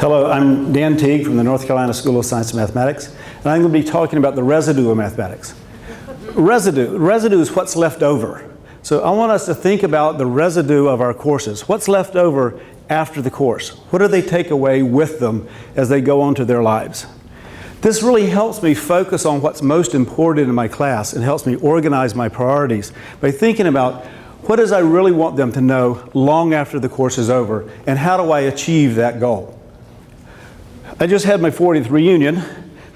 Hello, I'm Dan Teague from the North Carolina School of Science and Mathematics, and I'm going to be talking about the residue of mathematics. Residue is what's left over. So I want us to think about the residue of our courses. What's left over after the course? What do they take away with them as they go on to their lives? This really helps me focus on what's most important in my class and helps me organize my priorities by thinking about what does I really want them to know long after the course is over, and how do I achieve that goal? I just had my 40th reunion.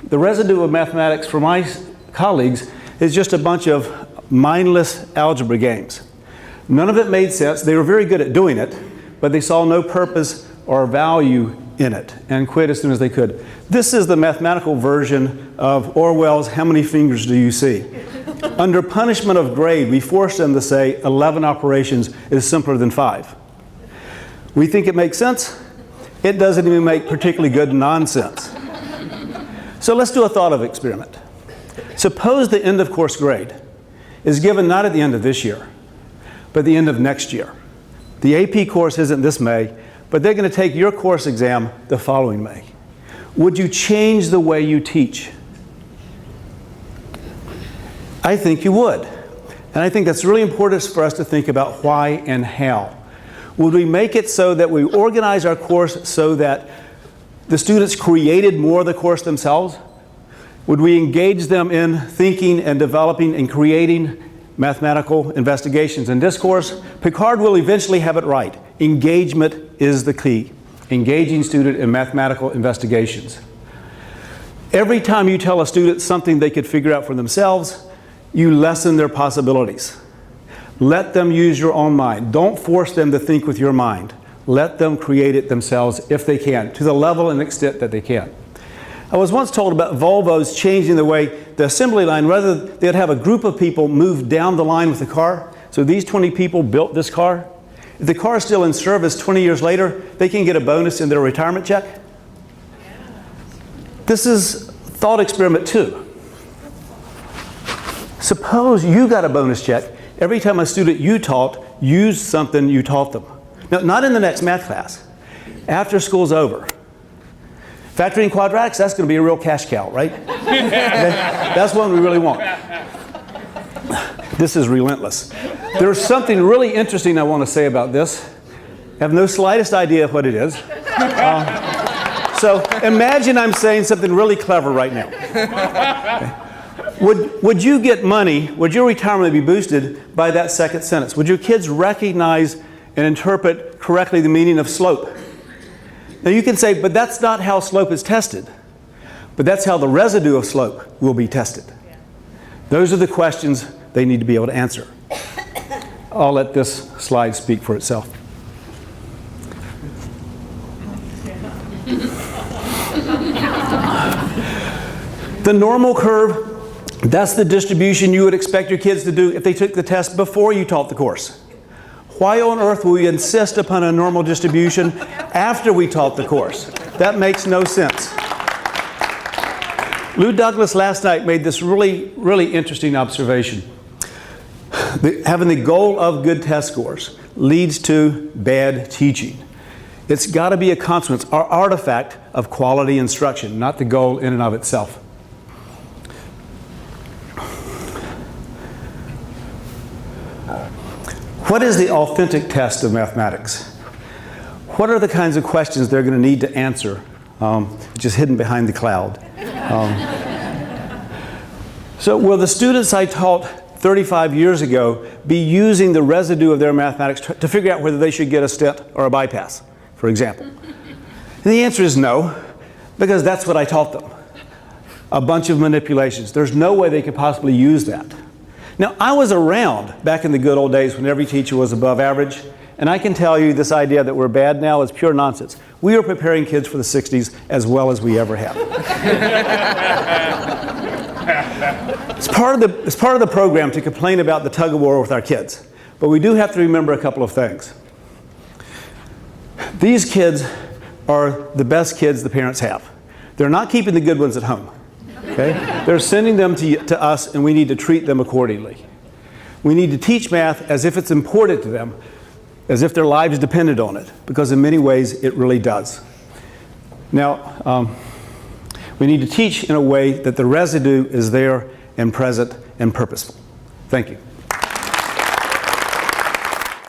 The residue of mathematics for my colleagues is just a bunch of mindless algebra games. None of it made sense. They were very good at doing it, but they saw no purpose or value in it and quit as soon as they could. This is the mathematical version of Orwell's "How many fingers do you see?" Under punishment of grade, we forced them to say 11 operations is simpler than 5. We think it makes sense. It doesn't even make particularly good nonsense. So let's do a thought experiment. Suppose the end of course grade is given not at the end of this year, but the end of next year. The AP course isn't this May, but they're going to take your course exam the following May. Would you change the way you teach? I think you would. And I think that's really important for us to think about why and how. Would we make it so that we organize our course so that the students created more of the course themselves? Would we engage them in thinking and developing and creating mathematical investigations and discourse? Picard will eventually have it right. Engagement is the key. Engaging student in mathematical investigations. Every time you tell a student something they could figure out for themselves, you lessen their possibilities. Let them use your own mind. Don't force them to think with your mind. Let them create it themselves if they can, to the level and extent that they can. I was once told about Volvo's changing the way the assembly line, rather they'd have a group of people move down the line with the car. So these 20 people built this car. If the car is still in service 20 years later, they can get a bonus in their retirement check. This is thought experiment 2. Suppose you got a bonus check every time a student you taught used something you taught them. Now, not in the next math class. After school's over. Factoring quadratics, that's going to be a real cash cow, right? That's one we really want. This is relentless. There's something really interesting I want to say about this. I have no slightest idea of what it is. So imagine I'm saying something really clever right now. Okay. Would you get money, would your retirement be boosted by that second sentence? Would your kids recognize and interpret correctly the meaning of slope? Now you can say, but that's not how slope is tested. But that's how the residue of slope will be tested. Those are the questions they need to be able to answer. I'll let this slide speak for itself. The normal curve, that's the distribution you would expect your kids to do if they took the test before you taught the course. Why on earth will we insist upon a normal distribution after we taught the course? That makes no sense. Lou Douglas last night made this really interesting observation. Having the goal of good test scores leads to bad teaching. It's got to be a consequence, or artifact of quality instruction, not the goal in and of itself. What is the authentic test of mathematics? What are the kinds of questions they're going to need to answer, which is hidden behind the cloud? So will the students I taught 35 years ago be using the residue of their mathematics to figure out whether they should get a stent or a bypass, for example? And the answer is no, because that's what I taught them. A bunch of manipulations. There's no way they could possibly use that. Now, I was around back in the good old days when every teacher was above average, and I can tell you this idea that we're bad now is pure nonsense. We were preparing kids for the 60s as well as we ever have. It's part of the program to complain about the tug of war with our kids, but we do have to remember a couple of things. These kids are the best kids the parents have. They're not keeping the good ones at home. Okay? They're sending them to us, and we need to treat them accordingly. We need to teach math as if it's important to them, as if their lives depended on it, because in many ways it really does. Now, we need to teach in a way that the residue is there and present and purposeful. Thank you.